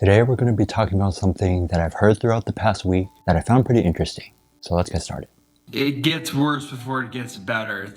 Today we're going to be talking about something that I've heard throughout the past week that I found pretty interesting. So let's get started. It gets worse before it gets better.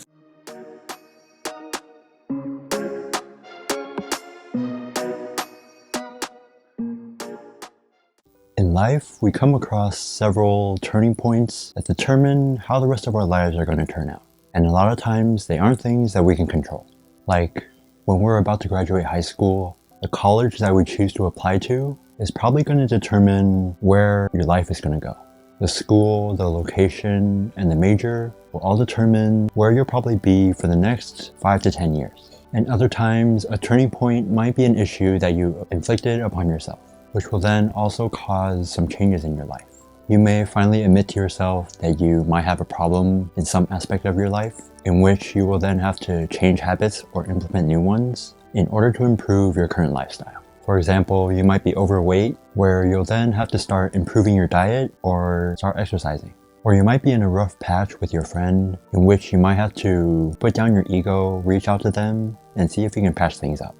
In life, we come across several turning points that determine how the rest of our lives are going to turn out. And a lot of times, they aren't things that we can control. Like, when we're about to graduate high school, the college that we choose to apply to is probably going to determine where your life is going to go. The school, the location, and the major will all determine where you'll probably be for the next 5 to 10 years. And other times, a turning point might be an issue that you inflicted upon yourself, which will then also cause some changes in your life. You may finally admit to yourself that you might have a problem in some aspect of your life, in which you will then have to change habits or implement new ones in order to improve your current lifestyle. For example, you might be overweight, where you'll then have to start improving your diet or start exercising. Or you might be in a rough patch with your friend, in which you might have to put down your ego, reach out to them, and see if you can patch things up.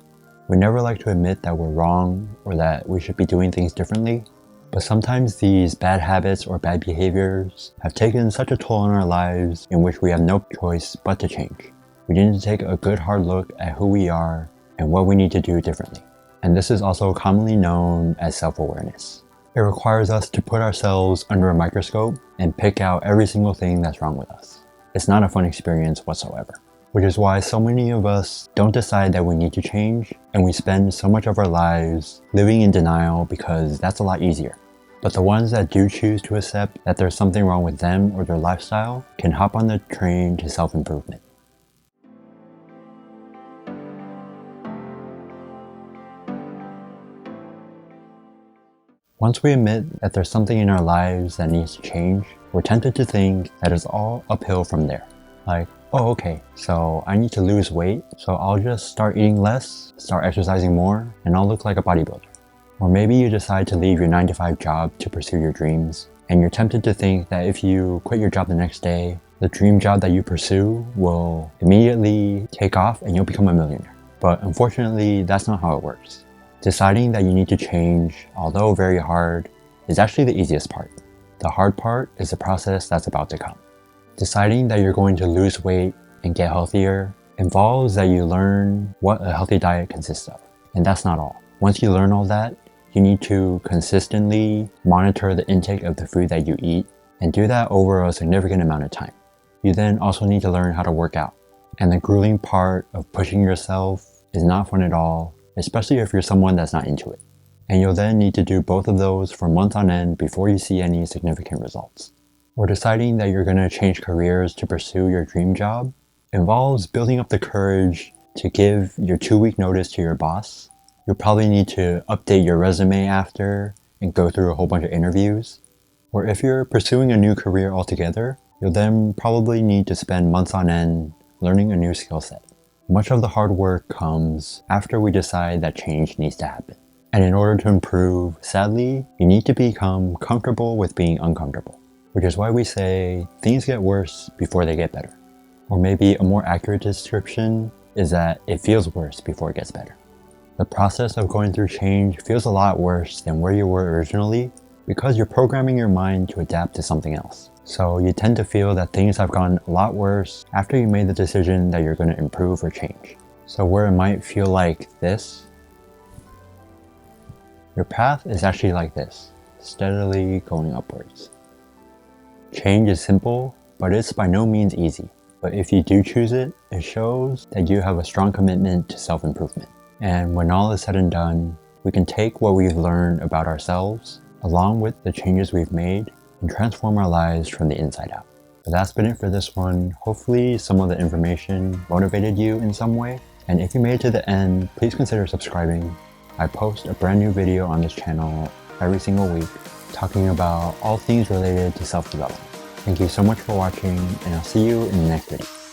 We never like to admit that we're wrong or that we should be doing things differently, but sometimes these bad habits or bad behaviors have taken such a toll on our lives in which we have no choice but to change. We need to take a good hard look at who we are and what we need to do differently. And this is also commonly known as self-awareness. It requires us to put ourselves under a microscope and pick out every single thing that's wrong with us. It's not a fun experience whatsoever, which is why so many of us don't decide that we need to change, and we spend so much of our lives living in denial because that's a lot easier. But the ones that do choose to accept that there's something wrong with them or their lifestyle can hop on the train to self-improvement. Once we admit that there's something in our lives that needs to change, we're tempted to think that it's all uphill from there. Like, oh okay, so I need to lose weight, so I'll just start eating less, start exercising more, and I'll look like a bodybuilder. Or maybe you decide to leave your 9-to-5 job to pursue your dreams, and you're tempted to think that if you quit your job the next day, the dream job that you pursue will immediately take off and you'll become a millionaire. But unfortunately, that's not how it works. Deciding that you need to change, although very hard, is actually the easiest part. The hard part is the process that's about to come. Deciding that you're going to lose weight and get healthier involves that you learn what a healthy diet consists of. And that's not all. Once you learn all that, you need to consistently monitor the intake of the food that you eat and do that over a significant amount of time. You then also need to learn how to work out. And the grueling part of pushing yourself is not fun at all, especially if you're someone that's not into it. And you'll then need to do both of those for months on end before you see any significant results. Or deciding that you're going to change careers to pursue your dream job involves building up the courage to give your 2-week notice to your boss. You'll probably need to update your resume after and go through a whole bunch of interviews. Or if you're pursuing a new career altogether, you'll then probably need to spend months on end learning a new skill set. Much of the hard work comes after we decide that change needs to happen. And in order to improve, sadly, you need to become comfortable with being uncomfortable. Which is why we say things get worse before they get better. Or maybe a more accurate description is that it feels worse before it gets better. The process of going through change feels a lot worse than where you were originally because you're programming your mind to adapt to something else. So you tend to feel that things have gotten a lot worse after you made the decision that you're going to improve or change. So where it might feel like this, your path is actually like this, steadily going upwards. Change is simple, but it's by no means easy. But if you do choose it, it shows that you have a strong commitment to self-improvement. And when all is said and done, we can take what we've learned about ourselves, along with the changes we've made, and transform our lives from the inside out. But that's been it for this one. Hopefully some of the information motivated you in some way. And if you made it to the end, please consider subscribing. I post a brand new video on this channel every single week, talking about all things related to self-development. Thank you so much for watching, and I'll see you in the next video.